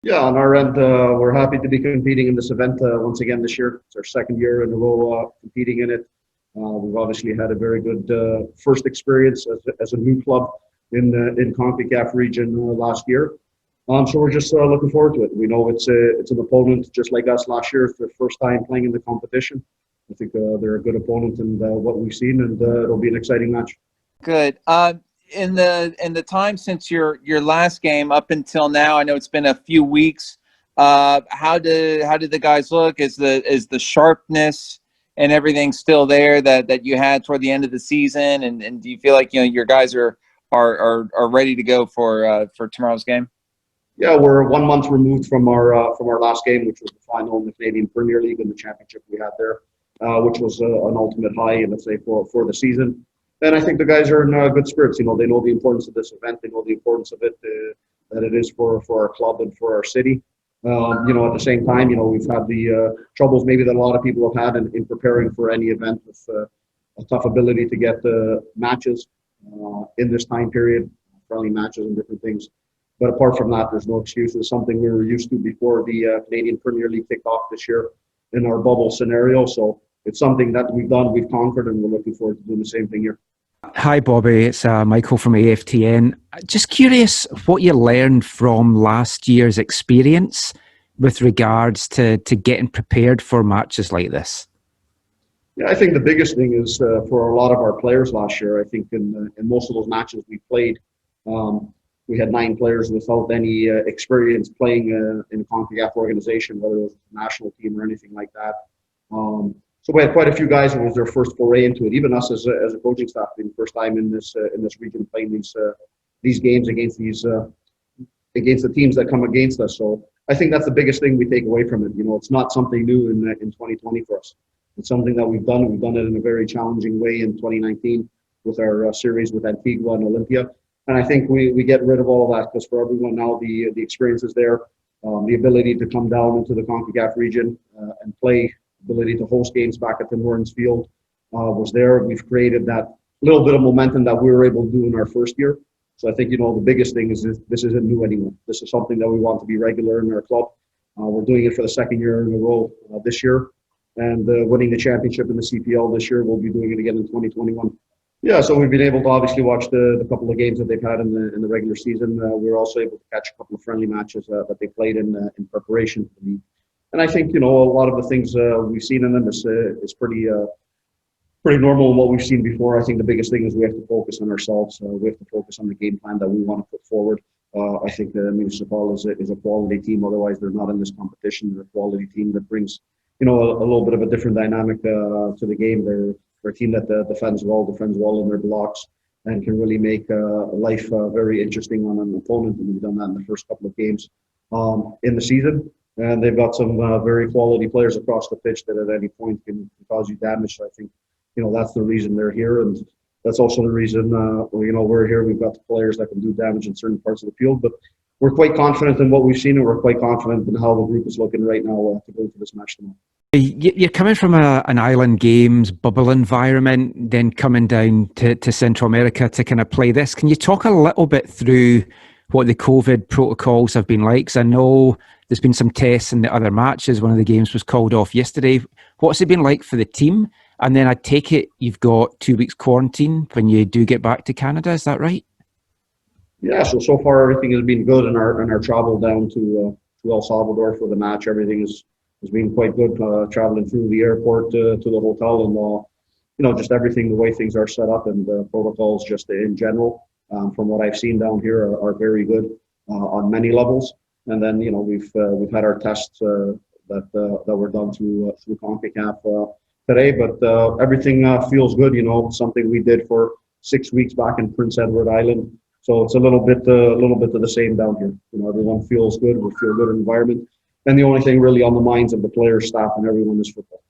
Yeah, on our end, we're happy to be competing in this event once again this year. It's our second year in a row competing in it. We've obviously had a very good first experience as a new club in Concacaf region last year. So we're just looking forward to it. We know it's an opponent just like us last year. It's their first time playing in the competition. I think they're a good opponent and what we've seen, and it'll be an exciting match. Good. In the time since your last game up until now, I know it's been a few weeks. How did the guys look? Is the sharpness and everything still there that you had toward the end of the season? And do you feel like your guys are ready to go for tomorrow's game? Yeah, we're 1 month removed from our last game, which was the final in the Canadian Premier League and the championship we had there, which was an ultimate high, let's say, for the season. And I think the guys are in good spirits. They know the importance of this event. They know the importance of it, that it is for our club and for our city. At the same time, we've had the troubles maybe that a lot of people have had in preparing for any event with a tough ability to get matches in this time period, friendly matches and different things. But apart from that, there's no excuses. Something we were used to before the Canadian Premier League kicked off this year in our bubble scenario. So it's something that we've done, we've conquered, and we're looking forward to doing the same thing here. Hi, Bobby. It's Michael from AFTN. Just curious what you learned from last year's experience with regards to getting prepared for matches like this. Yeah, I think the biggest thing is for a lot of our players last year, I think in most of those matches we played, we had 9 players without any experience playing in a CONCACAF organization, whether it was a national team or anything like that. So we had quite a few guys. It was their first foray into it. Even us as a coaching staff, being the first time in this region playing these games against the teams that come against us. So I think that's the biggest thing we take away from it. It's not something new in 2020 for us. It's something that we've done. We've done it in a very challenging way in 2019 with our series with Antigua and Olympia. And I think we get rid of all of that because for everyone now the experience is there, the ability to come down into the CONCACAF region and play. Ability to host games back at the Norton's Field was there. We've created that little bit of momentum that we were able to do in our first year. So I think, the biggest thing is this isn't new anymore. This is something that we want to be regular in our club. We're doing it for the second year in a row this year. And winning the championship in the CPL this year, we'll be doing it again in 2021. Yeah, so we've been able to obviously watch the couple of games that they've had in the regular season. We were also able to catch a couple of friendly matches that they played in preparation for the league. And I think, a lot of the things we've seen in them is pretty normal in what we've seen before. I think the biggest thing is we have to focus on ourselves. We have to focus on the game plan that we want to put forward. I think Municipal is a quality team. Otherwise, they're not in this competition. They're a quality team that brings, a little bit of a different dynamic to the game. They're a team that defends well in their blocks and can really make life very interesting on an opponent. And we've done that in the first couple of games in the season. And they've got some very quality players across the pitch that at any point can cause you damage. So I think, that's the reason they're here. And that's also the reason, we're here. We've got the players that can do damage in certain parts of the field. But we're quite confident in what we've seen, and we're quite confident in how the group is looking right now to go into this match tomorrow. You're coming from an Island Games bubble environment, then coming down to Central America to kind of play this. Can you talk a little bit through what the COVID protocols have been like? 'Cause I know there's been some tests in the other matches. One of the games was called off yesterday. What's it been like for the team? And then I take it you've got 2 weeks quarantine when you do get back to Canada. Is that right? Yeah. So far everything has been good in our travel down to El Salvador for the match. Everything has been quite good. Traveling through the airport to the hotel and just everything, the way things are set up and the protocols just in general. From what I've seen down here are very good on many levels. And then we've had our tests that were done through CONCACAF today, but everything feels good. Something we did for 6 weeks back in Prince Edward Island. So it's a little bit of the same down here. Everyone feels good. We feel good environment, and the only thing really on the minds of the players, staff, and everyone is football.